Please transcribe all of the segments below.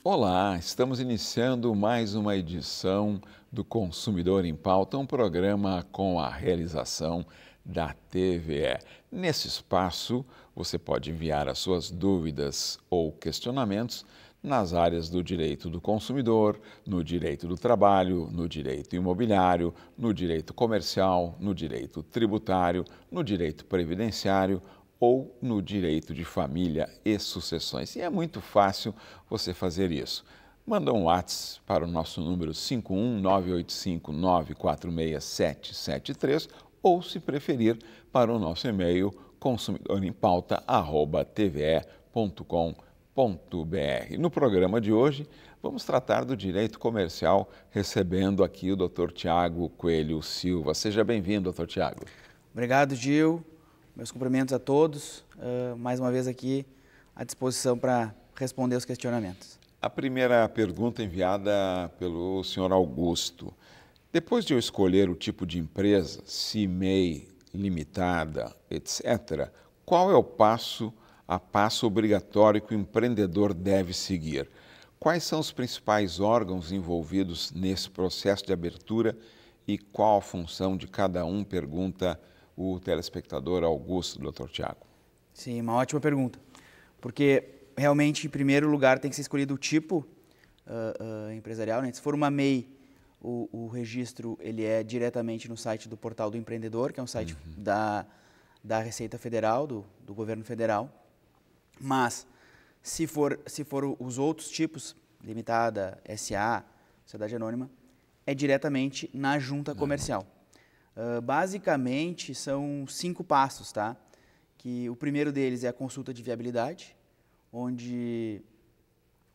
Olá, estamos iniciando mais uma edição do Consumidor em Pauta, um programa com a realização da TVE. Nesse espaço, você pode enviar as suas dúvidas ou questionamentos nas áreas do direito do consumidor, no direito do trabalho, no direito imobiliário, no direito comercial, no direito tributário, no direito previdenciário ou no direito de família e sucessões. E é muito fácil você fazer isso. Manda um WhatsApp para o nosso número 51985946773 ou, se preferir, para o nosso e-mail consumidorempauta@tve.com.br. No programa de hoje, vamos tratar do direito comercial, recebendo aqui o Dr. Tiago Coelho Silva. Seja bem-vindo, Dr. Tiago. Obrigado, Gil. Meus cumprimentos a todos. Mais uma vez aqui à disposição para responder os questionamentos. A primeira pergunta enviada pelo senhor Augusto. Depois de eu escolher o tipo de empresa, se MEI, limitada, etc., qual é o passo a passo obrigatório que o empreendedor deve seguir? Quais são os principais órgãos envolvidos nesse processo de abertura e qual a função de cada um? Pergunta o telespectador Augusto, Dr. Tiago. Sim, uma ótima pergunta. Porque realmente, em primeiro lugar, tem que ser escolhido o tipo empresarial, né? Se for uma MEI, o registro ele é diretamente no site do Portal do Empreendedor, que é um site da Receita Federal, do governo federal. Mas, se for os outros tipos, limitada, SA, sociedade anônima, é diretamente na junta comercial. Basicamente, são 5 passos, tá? Que o primeiro deles é a consulta de viabilidade, onde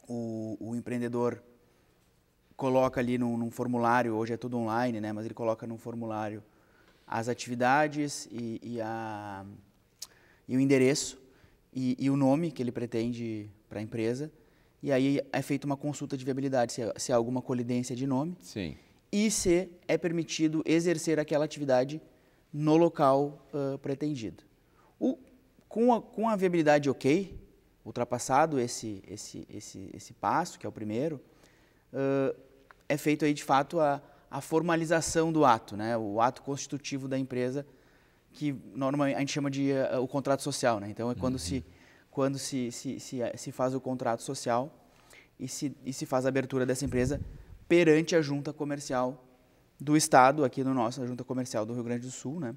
o empreendedor coloca ali num formulário, hoje é tudo online, né? Mas ele coloca num formulário as atividades e o endereço e o nome que ele pretende para a empresa. E aí é feita uma consulta de viabilidade, se há alguma colidência de nome. Sim. E se é permitido exercer aquela atividade no local pretendido. Com a viabilidade ok, ultrapassado esse passo, que é o primeiro, é feito aí de fato a formalização do ato, né? O ato constitutivo da empresa, que normalmente a gente chama de o contrato social, né? Então é quando se faz o contrato social e se faz a abertura dessa empresa perante a junta comercial do Estado, aqui no nosso, a junta comercial do Rio Grande do Sul, né?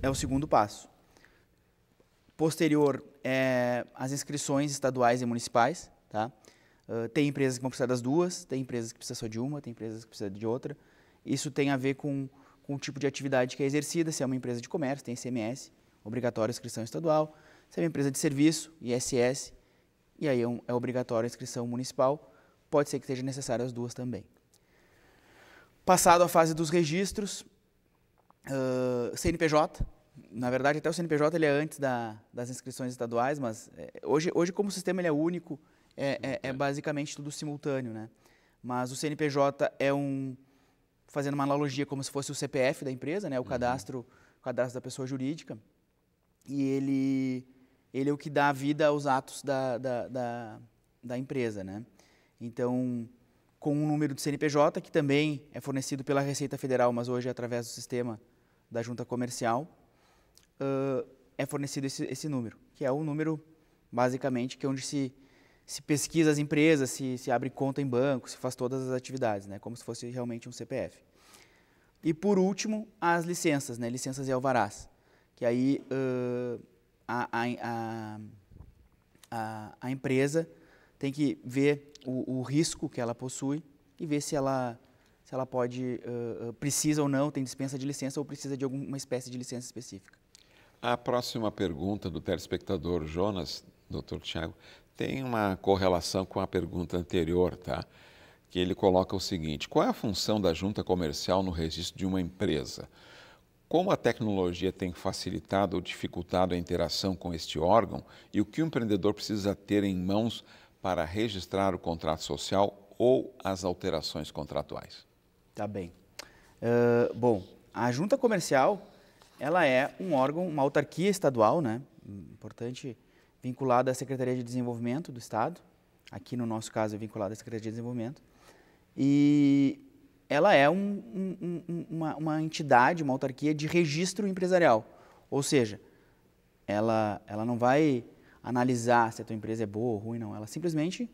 É o segundo passo. Posterior, as inscrições estaduais e municipais, tá? Tem empresas que vão precisar das duas, tem empresas que precisam só de uma, tem empresas que precisam de outra. Isso tem a ver com o tipo de atividade que é exercida, se é uma empresa de comércio, tem ICMS, obrigatória inscrição estadual, se é uma empresa de serviço, ISS, e aí é obrigatória a inscrição municipal. Pode ser que seja necessário as duas também. Passado a fase dos registros, CNPJ, na verdade até o CNPJ ele é antes das inscrições estaduais, mas hoje como o sistema ele é único, é basicamente tudo simultâneo, né? Mas o CNPJ fazendo uma analogia como se fosse o CPF da empresa, né? O cadastro da pessoa jurídica, e ele é o que dá vida aos atos da empresa, né? Então, com um número de CNPJ, que também é fornecido pela Receita Federal, mas hoje é através do sistema da junta comercial, é fornecido esse número, que é o número, basicamente, que é onde se pesquisa as empresas, se abre conta em banco, se faz todas as atividades, né? Como se fosse realmente um CPF. E, por último, as licenças, né? Licenças e alvarás, que aí a empresa tem que ver o risco que ela possui e ver se ela precisa ou não, tem dispensa de licença ou precisa de alguma espécie de licença específica. A próxima pergunta do telespectador Jonas, Dr. Tiago, tem uma correlação com a pergunta anterior, tá? Que ele coloca o seguinte: qual é a função da junta comercial no registro de uma empresa? Como a tecnologia tem facilitado ou dificultado a interação com este órgão e o que o empreendedor precisa ter em mãos para registrar o contrato social ou as alterações contratuais? Tá bem. Bom, a junta comercial, ela é um órgão, uma autarquia estadual, né? Importante, vinculada à Secretaria de Desenvolvimento do Estado, aqui no nosso caso é vinculada à Secretaria de Desenvolvimento, e ela é uma entidade, uma autarquia de registro empresarial, ou seja, ela não vai analisar se a tua empresa é boa ou ruim, não, ela simplesmente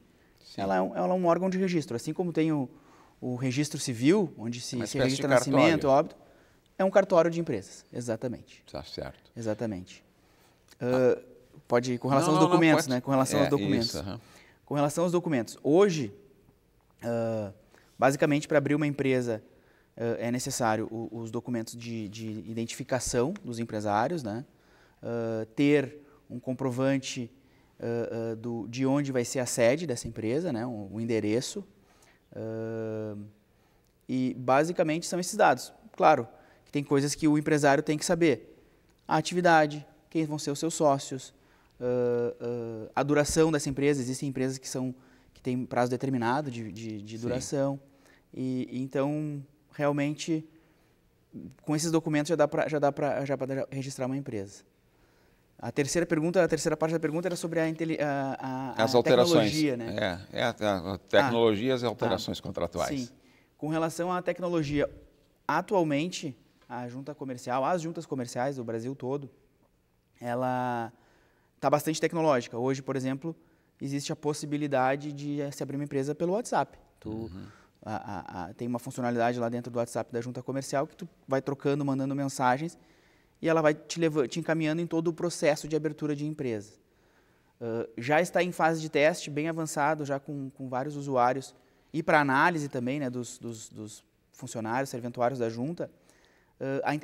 ela é um órgão de registro, assim como tem o registro civil, onde se registra nascimento, óbito, é um cartório de empresas, exatamente. Tá certo. Exatamente. Pode ir com relação aos documentos, né? Com relação aos documentos. Isso, Com relação aos documentos. Hoje, basicamente, para abrir uma empresa, é necessário os documentos de identificação dos empresários, né? Ter um comprovante de onde vai ser a sede dessa empresa, né? O endereço. E, basicamente, são esses dados. Claro, que tem coisas que o empresário tem que saber. A atividade, quem vão ser os seus sócios, a duração dessa empresa. Existem empresas que têm prazo determinado de duração. E então, realmente, com esses documentos já dá para registrar uma empresa. A terceira parte da pergunta era sobre as alterações, tecnologia, né? A tecnologia e as alterações contratuais. Sim. Com relação à tecnologia, atualmente, as juntas comerciais do Brasil todo, ela está bastante tecnológica. Hoje, por exemplo, existe a possibilidade de se abrir uma empresa pelo WhatsApp. Tem uma funcionalidade lá dentro do WhatsApp da junta comercial que tu vai trocando, mandando mensagens e ela vai te encaminhando em todo o processo de abertura de empresa. Já está em fase de teste, bem avançado, já com vários usuários e para análise também, né, dos funcionários, serventuários da junta,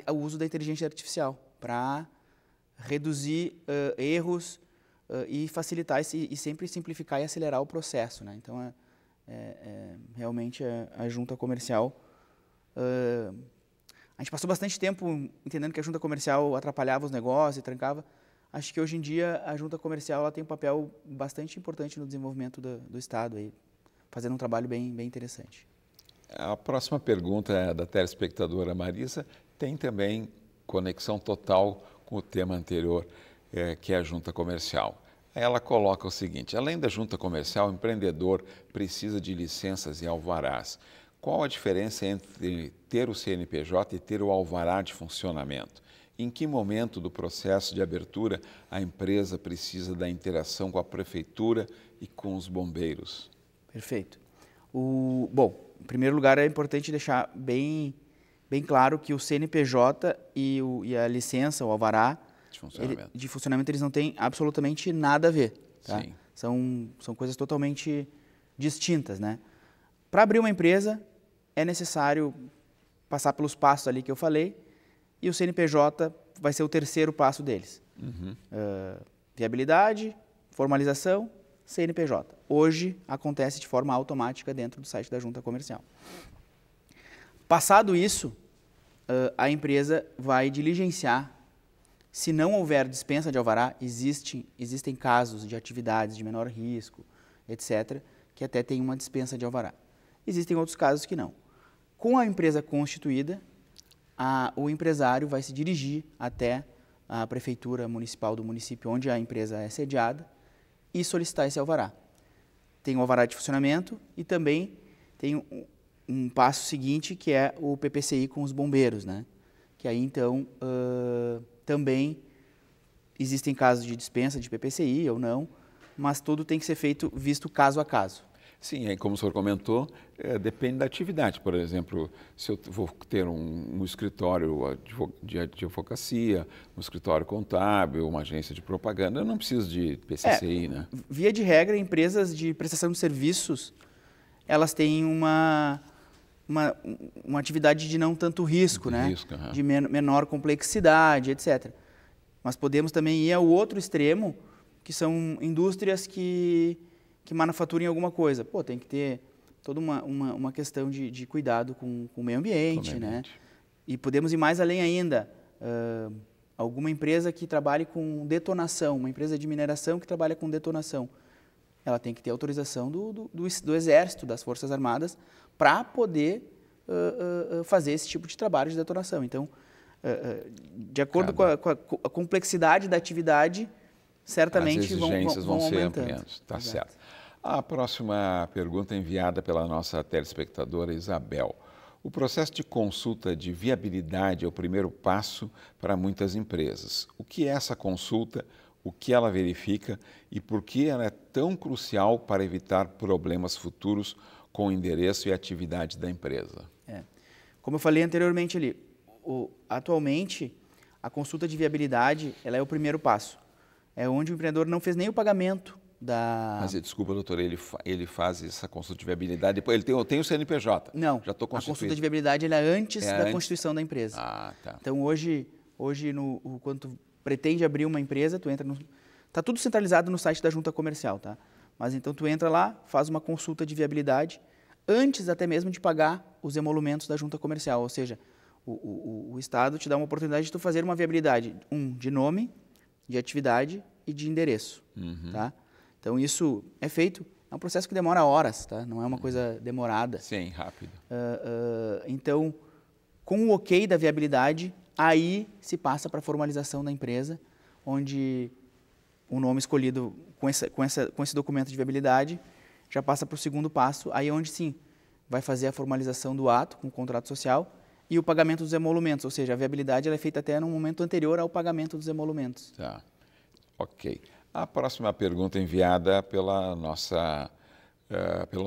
o uso da inteligência artificial para reduzir erros e facilitar e sempre simplificar e acelerar o processo, né? Então, realmente a junta comercial... a gente passou bastante tempo entendendo que a junta comercial atrapalhava os negócios e trancava. Acho que hoje em dia a junta comercial ela tem um papel bastante importante no desenvolvimento do Estado, aí, fazendo um trabalho bem interessante. A próxima pergunta é da telespectadora Marisa, tem também conexão total com o tema anterior, que é a junta comercial. Ela coloca o seguinte: além da junta comercial, o empreendedor precisa de licenças e alvarás. Qual a diferença entre ter o CNPJ e ter o alvará de funcionamento? Em que momento do processo de abertura a empresa precisa da interação com a prefeitura e com os bombeiros? Perfeito. Bom, em primeiro lugar é importante deixar bem claro que o CNPJ e a licença, o alvará de funcionamento, eles não têm absolutamente nada a ver. Tá? Sim. São coisas totalmente distintas, né? Para abrir uma empresa, é necessário passar pelos passos ali que eu falei, e o CNPJ vai ser o terceiro passo deles. Viabilidade, formalização, CNPJ. Hoje, acontece de forma automática dentro do site da junta comercial. Passado isso, a empresa vai diligenciar. Se não houver dispensa de alvará, existem casos de atividades de menor risco, etc., que até tem uma dispensa de alvará. Existem outros casos que não. Com a empresa constituída, o empresário vai se dirigir até a prefeitura municipal do município onde a empresa é sediada e solicitar esse alvará. Tem o alvará de funcionamento e também tem um passo seguinte, que é o PPCI com os bombeiros, né? Que aí, então, também existem casos de dispensa de PPCI ou não, mas tudo tem que ser visto caso a caso. Sim, como o senhor comentou, depende da atividade. Por exemplo, se eu vou ter um escritório de advocacia, um escritório contábil, uma agência de propaganda, eu não preciso de PCCI, né? Via de regra, empresas de prestação de serviços, elas têm uma atividade de não tanto risco, né? De menor complexidade, etc. Mas podemos também ir ao outro extremo, que são indústrias que manufaturem alguma coisa. Pô, tem que ter toda uma questão de cuidado com o meio ambiente, né? E podemos ir mais além ainda. Alguma empresa que trabalhe com detonação, uma empresa de mineração que trabalha com detonação, ela tem que ter autorização do Exército, das Forças Armadas, para poder fazer esse tipo de trabalho de detonação. Então, de acordo com a complexidade da atividade, certamente as exigências vão ser aumentando. ampliando. Tá certo. A próxima pergunta é enviada pela nossa telespectadora Isabel. O processo de consulta de viabilidade é o primeiro passo para muitas empresas. O que é essa consulta, o que ela verifica e por que ela é tão crucial para evitar problemas futuros com o endereço e atividade da empresa? Como eu falei anteriormente ali, atualmente a consulta de viabilidade ela é o primeiro passo. É onde o empreendedor não fez nem o pagamento da... Mas desculpa, doutor, ele faz essa consulta de viabilidade, depois ele tem o CNPJ. Não, já estou a consulta constituído. de viabilidade ela é antes da antes? constituição da empresa. Ah, tá. Então hoje quando tu pretende abrir uma empresa, tu entra no... Tá tudo centralizado no site da junta comercial, tá? Mas então tu entra lá, faz uma consulta de viabilidade, antes até mesmo de pagar os emolumentos da junta comercial, ou seja, o Estado te dá uma oportunidade de tu fazer uma viabilidade, de nome, de atividade e de endereço, tá? Então isso é feito, é um processo que demora horas, tá? Não é uma coisa demorada. Sim, rápido. Então, com o ok da viabilidade, aí se passa para a formalização da empresa, onde o nome escolhido com esse documento de viabilidade já passa para o segundo passo, aí onde sim vai fazer a formalização do ato com o contrato social e o pagamento dos emolumentos, ou seja, a viabilidade ela é feita até no momento anterior ao pagamento dos emolumentos. Tá, ok. A próxima pergunta é enviada pelo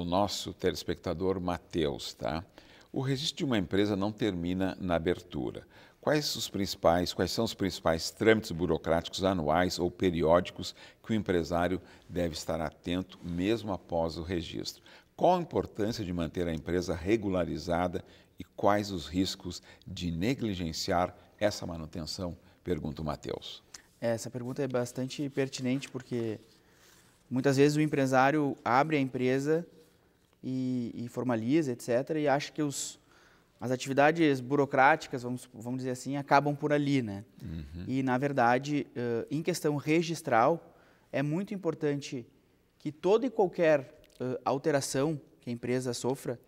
nosso telespectador Matheus, tá? O registro de uma empresa não termina na abertura. Quais são os principais trâmites burocráticos anuais ou periódicos que o empresário deve estar atento mesmo após o registro? Qual a importância de manter a empresa regularizada e quais os riscos de negligenciar essa manutenção? Pergunta o Matheus. Essa pergunta é bastante pertinente porque muitas vezes o empresário abre a empresa e formaliza, etc., e acha que as atividades burocráticas, vamos dizer assim, acabam por ali, né? E, na verdade, em questão registral, é muito importante que toda e qualquer alteração que a empresa sofra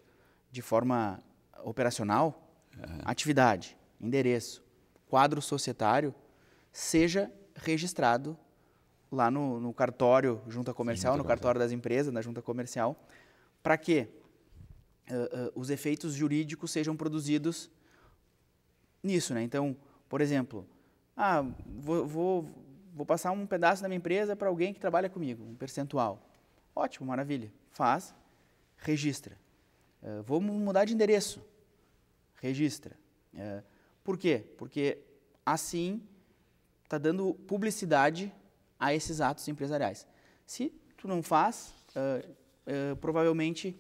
de forma operacional, atividade, endereço, quadro societário, seja registrado lá no cartório junta comercial, no cartório das empresas, na junta comercial, para que os efeitos jurídicos sejam produzidos nisso, né? Então, por exemplo, vou passar um pedaço da minha empresa para alguém que trabalha comigo, um percentual. Ótimo, maravilha. Faz, registra. Vou mudar de endereço, registra. Por quê? Porque assim está dando publicidade a esses atos empresariais. Se tu não faz, provavelmente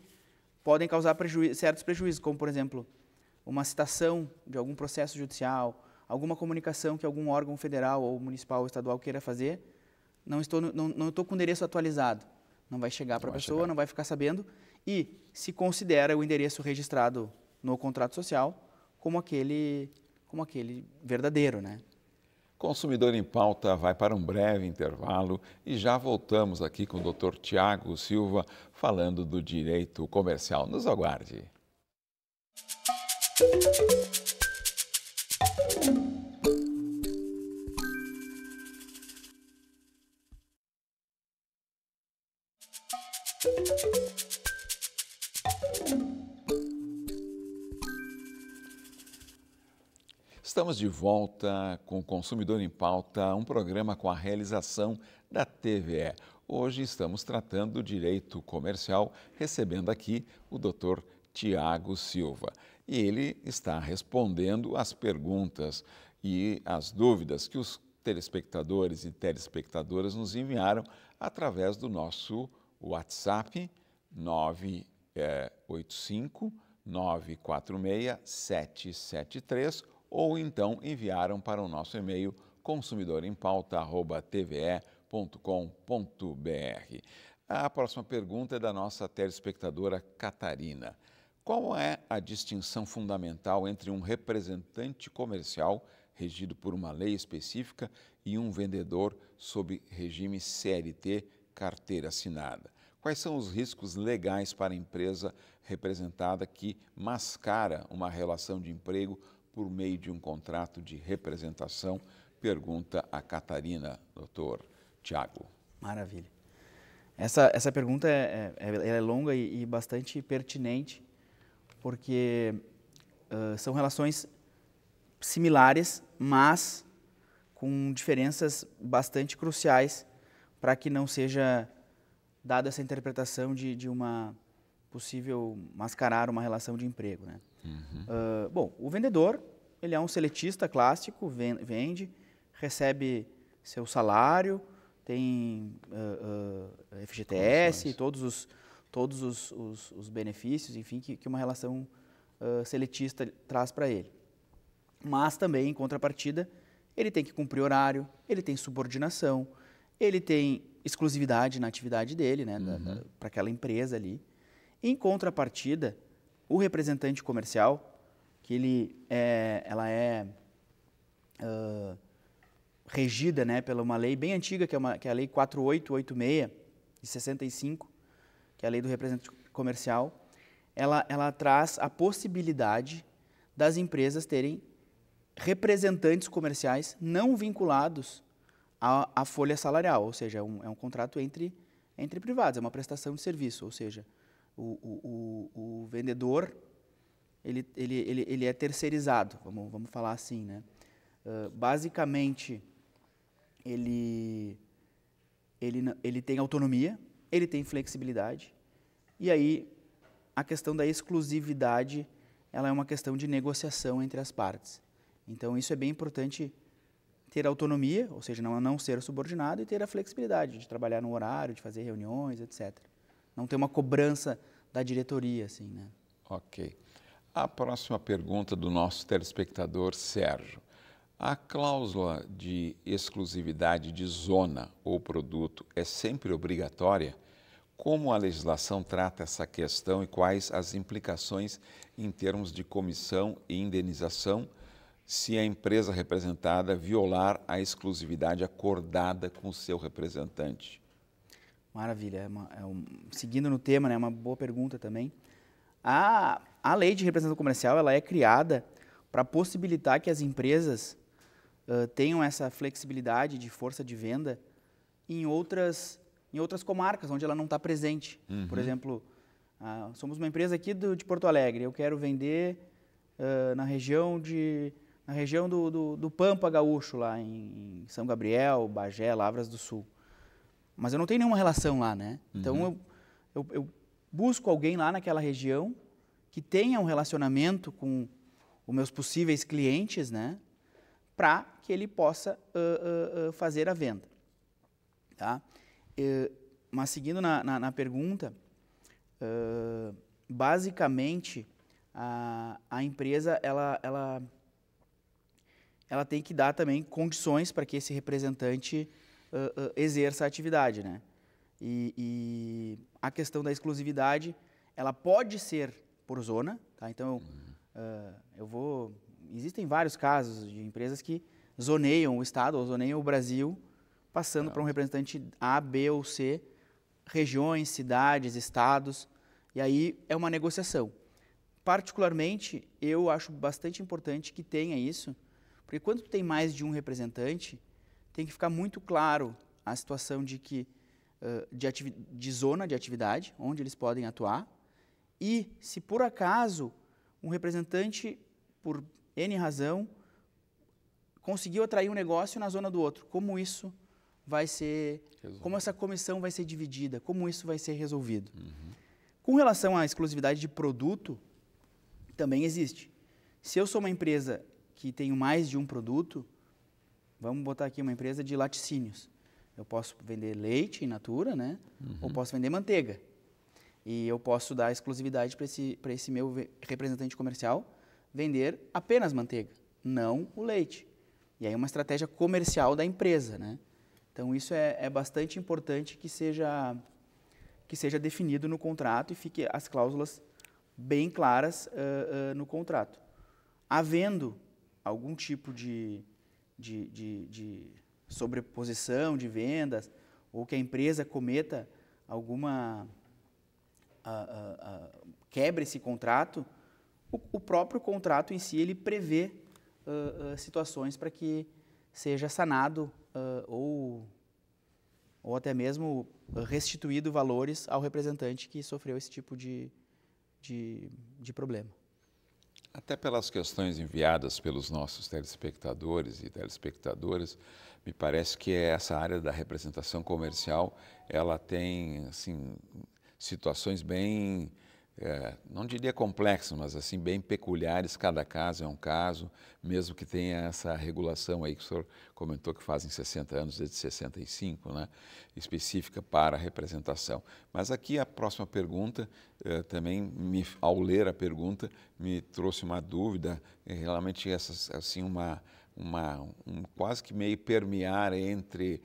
podem causar certos prejuízos, como, por exemplo, uma citação de algum processo judicial, alguma comunicação que algum órgão federal ou municipal ou estadual queira fazer, não estou com o endereço atualizado. Não vai chegar para a pessoa, não vai ficar sabendo, e se considera o endereço registrado no contrato social como aquele verdadeiro, né? Consumidor em Pauta vai para um breve intervalo e já voltamos aqui com o Dr. Tiago Silva falando do direito comercial. Nos aguarde. Estamos de volta com o Consumidor em Pauta, um programa com a realização da TVE. Hoje estamos tratando do direito comercial, recebendo aqui o Dr. Tiago Silva. E ele está respondendo as perguntas e as dúvidas que os telespectadores e telespectadoras nos enviaram através do nosso WhatsApp 985 946 773 ou então enviaram para o nosso e-mail consumidorempauta@tve.com.br. A próxima pergunta é da nossa telespectadora Catarina. Qual é a distinção fundamental entre um representante comercial regido por uma lei específica e um vendedor sob regime CLT, carteira assinada? Quais são os riscos legais para a empresa representada que mascara uma relação de emprego por meio de um contrato de representação? Pergunta a Catarina, doutor Tiago. Maravilha. Essa pergunta é longa e bastante pertinente, porque são relações similares, mas com diferenças bastante cruciais para que não seja dada essa interpretação de uma possível mascarar uma relação de emprego, né? Bom, o vendedor, ele é um seletista clássico, vende, recebe seu salário, tem FGTS, todos os benefícios, enfim, que uma relação seletista traz para ele. Mas também, em contrapartida, ele tem que cumprir horário, ele tem subordinação, ele tem exclusividade na atividade dele, né, para aquela empresa ali. Em contrapartida, o representante comercial, que ela é regida, né, pela uma lei bem antiga, que é a Lei 4886, de 65, que é a lei do representante comercial, ela traz a possibilidade das empresas terem representantes comerciais não vinculados à folha salarial, ou seja, é um contrato entre privados, é uma prestação de serviço, ou seja, o vendedor ele é terceirizado, vamos falar assim, né? Basicamente, ele tem autonomia, ele tem flexibilidade, e aí a questão da exclusividade, ela é uma questão de negociação entre as partes. Então, isso é bem importante, ter autonomia, ou seja, não ser subordinado, e ter a flexibilidade de trabalhar no horário, de fazer reuniões, etc. Não ter uma cobrança da diretoria, assim, né? Ok. A próxima pergunta do nosso telespectador Sérgio. A cláusula de exclusividade de zona ou produto é sempre obrigatória? Como a legislação trata essa questão e quais as implicações em termos de comissão e indenização se a empresa representada violar a exclusividade acordada com o seu representante? Maravilha. Seguindo no tema, né, é uma boa pergunta também. A lei de representação comercial, ela é criada para possibilitar que as empresas tenham essa flexibilidade de força de venda em outras comarcas onde ela não está presente. Por exemplo, somos uma empresa aqui de Porto Alegre, eu quero vender na região do Pampa Gaúcho, lá em São Gabriel, Bagé, Lavras do Sul. Mas eu não tenho nenhuma relação lá, né? Então, eu busco alguém lá naquela região que tenha um relacionamento com os meus possíveis clientes, né? Para que ele possa fazer a venda. Tá? Mas seguindo na pergunta, basicamente, a empresa ela tem que dar também condições para que esse representante exerça a atividade, né? E a questão da exclusividade, ela pode ser por zona, tá? Então, existem vários casos de empresas que zoneiam o estado ou zoneiam o Brasil, passando para um representante A, B ou C, regiões, cidades, estados, e aí é uma negociação. Particularmente, eu acho bastante importante que tenha isso, porque quando tu tem mais de um representante, tem que ficar muito claro a situação de zona de atividade, onde eles podem atuar, e se por acaso um representante, por N razão, conseguiu atrair um negócio na zona do outro, como isso vai ser, como essa comissão vai ser dividida, como isso vai ser resolvido. Com relação à exclusividade de produto, também existe. Se eu sou uma empresa que tenho mais de um produto, vamos botar aqui uma empresa de laticínios. Eu posso vender leite in natura, né? Ou posso vender manteiga. E eu posso dar exclusividade para esse meu representante comercial vender apenas manteiga, não o leite. E aí é uma estratégia comercial da empresa, né? Então isso é bastante importante que seja definido no contrato e fique as cláusulas bem claras no contrato. Havendo algum tipo de sobreposição de vendas ou que a empresa cometa alguma quebre esse contrato, o próprio contrato em si ele prevê situações para que seja sanado ou ou até mesmo restituído valores ao representante que sofreu esse tipo de problema. Até pelas questões enviadas pelos nossos telespectadores e telespectadoras, me parece que essa área da representação comercial, ela tem assim, situações bem, não diria complexas, mas assim bem peculiares, cada caso é um caso, mesmo que tenha essa regulação aí que o senhor comentou que fazem 60 anos, desde 65, né, específica para a representação. Mas aqui a próxima pergunta, também, ao ler a pergunta, me trouxe uma dúvida, realmente assim, quase que meio permear entre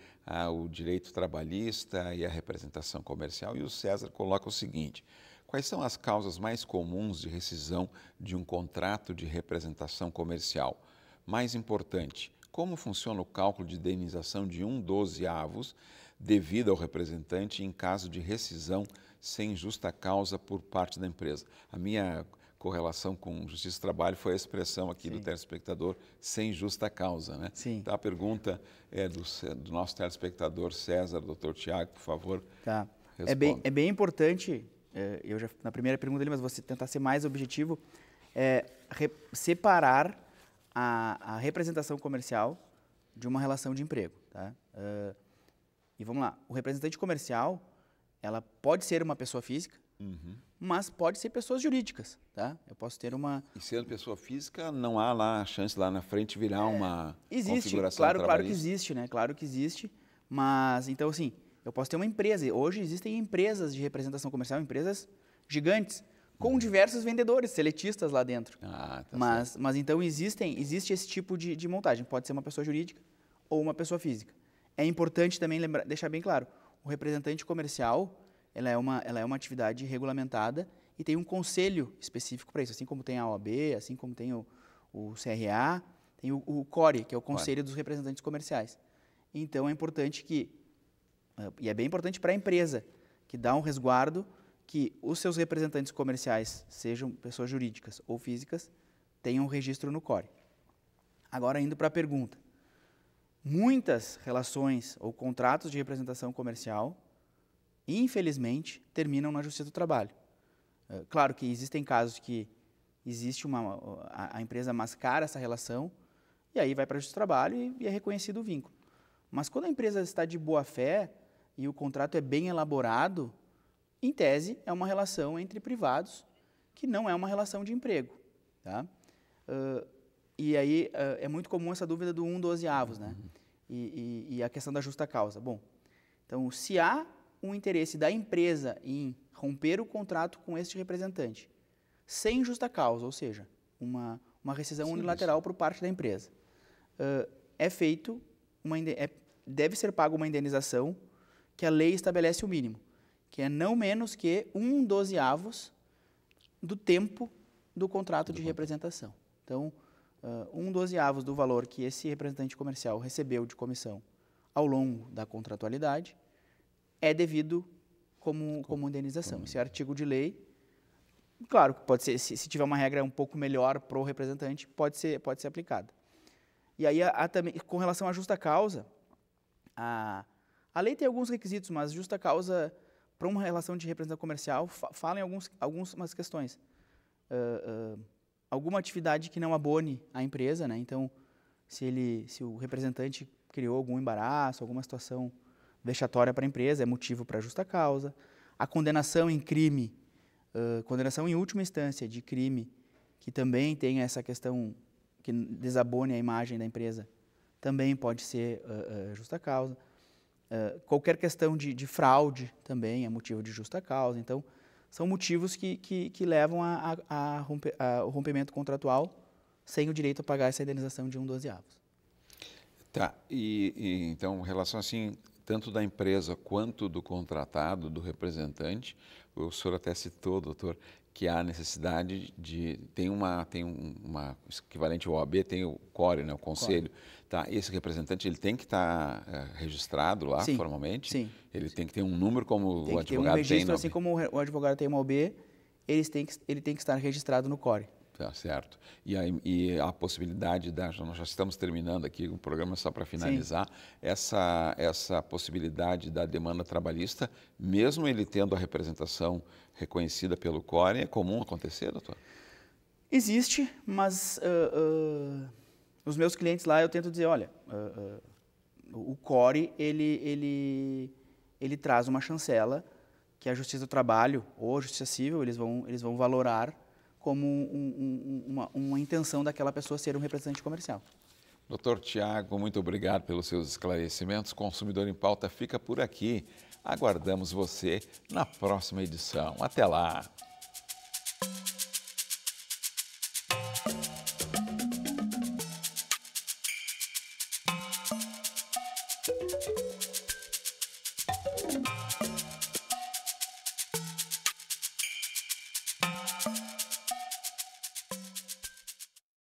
o direito trabalhista e a representação comercial, e o César coloca o seguinte: quais são as causas mais comuns de rescisão de um contrato de representação comercial? Mais importante, como funciona o cálculo de indenização de 1/12 devido ao representante em caso de rescisão sem justa causa por parte da empresa? A minha correlação com Justiça do Trabalho foi a expressão aqui do telespectador, sem justa causa, né? Sim. Então, a pergunta é do nosso telespectador César, doutor Tiago, por favor, responda. É bem importante, eu já na primeira pergunta ali, mas vou tentar ser mais objetivo, separar a representação comercial de uma relação de emprego, tá? E vamos lá, o representante comercial, ela pode ser uma pessoa física, mas pode ser pessoas jurídicas, tá? Eu posso ter uma... E sendo pessoa física, não há lá a chance lá na frente virar uma configuração claro que trabalhista? existe, né? Claro que existe, mas então assim, eu posso ter uma empresa. Hoje existem empresas de representação comercial, empresas gigantes, com diversos vendedores, seletistas lá dentro. Tá mas então existe esse tipo de montagem. Pode ser uma pessoa jurídica ou uma pessoa física. É importante também deixar bem claro, o representante comercial, ela é uma atividade regulamentada e tem um conselho específico para isso, assim como tem a OAB, assim como tem o CRA, tem o CORE, que é o Conselho dos Representantes Comerciais. Então é importante e é bem importante para a empresa, que dá um resguardo que os seus representantes comerciais, sejam pessoas jurídicas ou físicas, tenham um registro no CORE. Agora, indo para a pergunta. Muitas relações ou contratos de representação comercial, infelizmente, terminam na Justiça do Trabalho. Claro que existem casos que a empresa mascara essa relação e aí vai para a Justiça do Trabalho e é reconhecido o vínculo. Mas quando a empresa está de boa fé e o contrato é bem elaborado, em tese, é uma relação entre privados que não é uma relação de emprego. Tá? E aí é muito comum essa dúvida do 1/12, né? E a questão da justa causa. Bom, então, se há um interesse da empresa em romper o contrato com este representante, sem justa causa, ou seja, uma rescisão unilateral por parte da empresa, deve ser paga uma indenização que a lei estabelece o mínimo, que é não menos que 1/12 do tempo do contrato de representação. Então, 1/12 do valor que esse representante comercial recebeu de comissão ao longo da contratualidade é devido como indenização. Esse é artigo de lei. Claro, pode ser, se tiver uma regra um pouco melhor para o representante, pode ser aplicada. E aí, também, com relação à justa causa, a lei tem alguns requisitos, mas justa causa para uma relação de representação comercial fala em algumas questões. Alguma atividade que não abone a empresa, né? Então, se o representante criou algum embaraço, alguma situação vexatória para a empresa, é motivo para justa causa. A condenação em crime, condenação em última instância de crime, que também tem essa questão que desabone a imagem da empresa, também pode ser justa causa. Qualquer questão de fraude também é motivo de justa causa. Então, são motivos que levam ao rompimento contratual sem o direito a pagar essa indenização de 1/12. Tá, então, em relação assim, tanto da empresa quanto do contratado, do representante, o senhor até citou, doutor, que há necessidade tem uma equivalente ao OAB, tem o CORE, né, o Conselho. Tá, esse representante ele tem que estar registrado lá formalmente? Sim. Ele tem que ter um número como o advogado tem? Tem um registro, assim como o advogado tem uma OAB, ele tem que estar registrado no CORE. Tá certo. E a possibilidade nós já estamos terminando aqui o programa só para finalizar, essa possibilidade da demanda trabalhista, mesmo ele tendo a representação reconhecida pelo CORE, é comum acontecer, doutor? Existe, mas os meus clientes lá eu tento dizer, olha, o CORE ele traz uma chancela que a Justiça do Trabalho ou a Justiça Civil eles vão valorar como uma intenção daquela pessoa ser um representante comercial. Doutor Tiago, muito obrigado pelos seus esclarecimentos. Consumidor em Pauta fica por aqui. Aguardamos você na próxima edição. Até lá!